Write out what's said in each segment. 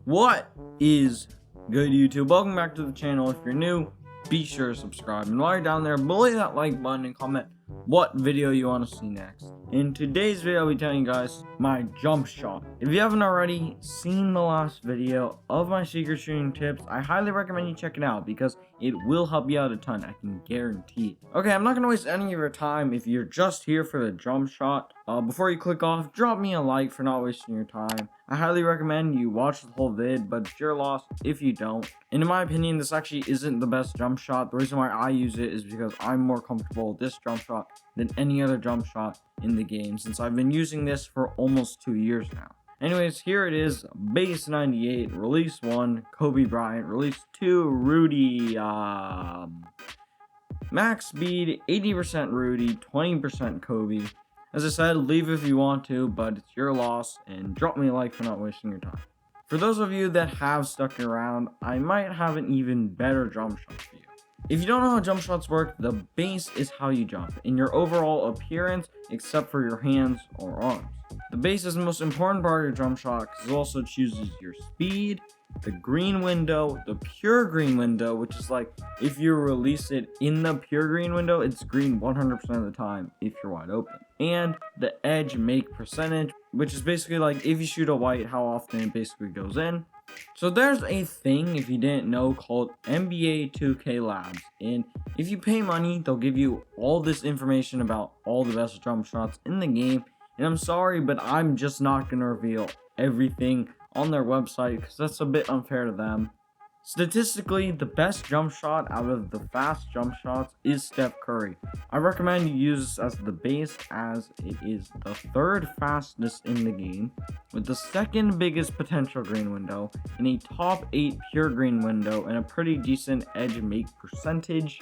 What is good, YouTube? Welcome back to the channel. If you're new, be sure to subscribe, and while you're down there, below that like button and comment what video you want to see next. In today's video, I'll be telling you guys my jump shot. If you haven't already seen the last video of my secret shooting tips, I highly recommend you check it out because it will help you out a ton. I can guarantee it. Okay, I'm not going to waste any of your time. If you're just here for the jump shot, before you click off, drop me a like for not wasting your time. I highly recommend you watch the whole vid, but it's your loss if you don't. And in my opinion, this actually isn't the best jump shot. The reason why I use it is because I'm more comfortable with this jump shot than any other jump shot in the game, since I've been using this for almost 2 years now. Anyways, here it is. Base 98, release 1, Kobe Bryant, release 2, Rudy, max speed, 80% Rudy, 20% Kobe. As I said, leave if you want to, but it's your loss, and drop me a like for not wasting your time. For those of you that have stuck around, I might have an even better jump shot for you. If you don't know how jump shots work, the base is how you jump, in your overall appearance, except for your hands or arms. The base is the most important part of your jump shot because it also chooses your speed, the green window, the pure green window, which is like if you release it in the pure green window, it's green 100% of the time if you're wide open, and the edge make percentage, which is basically like if you shoot a white, how often it basically goes in. So there's a thing, if you didn't know, called NBA 2K Labs, and if you pay money, they'll give you all this information about all the best jump shots in the game. And I'm sorry, but I'm just not going to reveal everything on their website because that's a bit unfair to them. Statistically, the best jump shot out of the fast jump shots is Steph Curry. I recommend you use this as the base, as it is the third fastest in the game, with the second biggest potential green window, and a top 8 pure green window, and a pretty decent edge make percentage.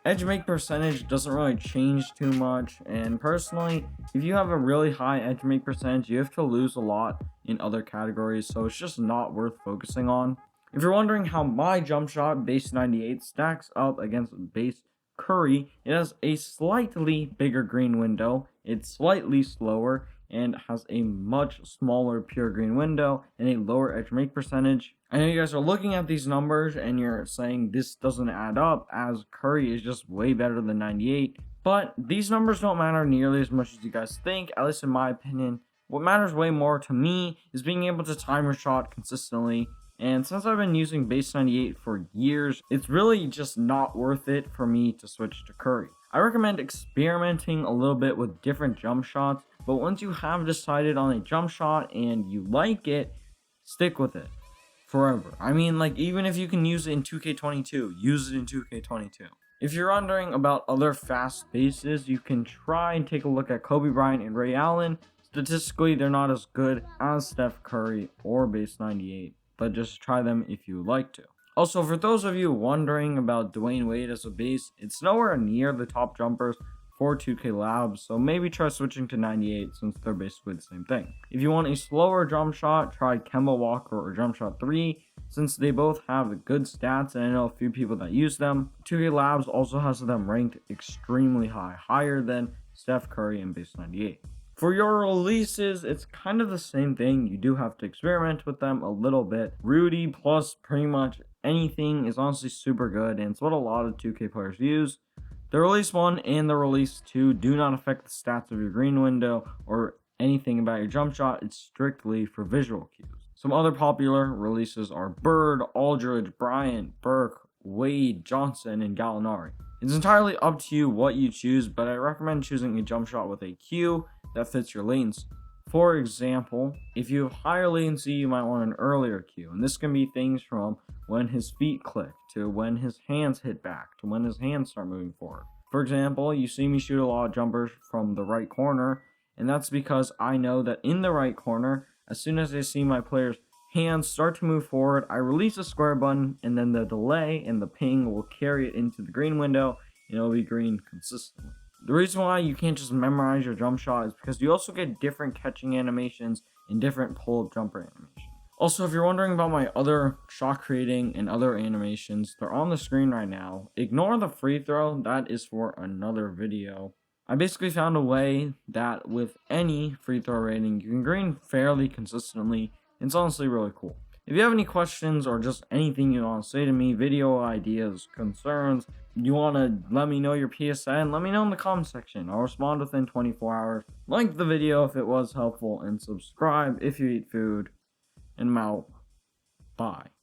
Edge make percentage doesn't really change too much, and personally, if you have a really high edge make percentage, you have to lose a lot in other categories, so it's just not worth focusing on. If you're wondering how my jump shot, base 98, stacks up against base Curry, it has a slightly bigger green window, it's slightly slower, and has a much smaller pure green window and a lower edge make percentage. I know you guys are looking at these numbers and you're saying this doesn't add up, as Curry is just way better than 98, but these numbers don't matter nearly as much as you guys think, at least in my opinion. What matters way more to me is being able to time your shot consistently. And since I've been using base 98 for years, it's really just not worth it for me to switch to Curry. I recommend experimenting a little bit with different jump shots, but once you have decided on a jump shot and you like it, stick with it forever. I mean, like, even if you can use it in 2K22, use it in 2K22. If you're wondering about other fast bases, you can try and take a look at Kobe Bryant and Ray Allen. Statistically, they're not as good as Steph Curry or base 98. But just try them if you like to. Also, for those of you wondering about Dwayne Wade as a base, it's nowhere near the top jumpers for 2K Labs, so maybe try switching to 98 since they're basically the same thing. If you want a slower jump shot, try Kemba Walker or Jumpshot 3, since they both have good stats and I know a few people that use them. 2K Labs also has them ranked extremely high, higher than Steph Curry and base 98. For your releases, it's kind of the same thing. You do have to experiment with them a little bit. Rudy plus pretty much anything is honestly super good, and it's what a lot of 2K players use. The release 1 and the release 2 do not affect the stats of your green window or anything about your jump shot. It's strictly for visual cues. Some other popular releases are Bird, Aldridge, Bryant, Burke, Wade, Johnson, and Gallinari. It's entirely up to you what you choose, but I recommend choosing a jump shot with a cue that fits your latency. For example, if you have higher latency, you might want an earlier cue, and this can be things from when his feet click, to when his hands hit back, to when his hands start moving forward. For example, you see me shoot a lot of jumpers from the right corner, and that's because I know that in the right corner, as soon as I see my player's hands start to move forward, I release the square button, and then the delay and the ping will carry it into the green window, and it'll be green consistently. The reason why you can't just memorize your jump shot is because you also get different catching animations and different pull-up jumper animations. Also, if you're wondering about my other shot creating and other animations, they're on the screen right now. Ignore the free throw, that is for another video. I basically found a way that with any free throw rating, you can green fairly consistently. It's honestly really cool. If you have any questions or just anything you want to say to me, video ideas, concerns, you want to let me know your PSN, let me know in the comment section. I'll respond within 24 hours. Like the video if it was helpful, and subscribe if you eat food. And I'm out. Bye.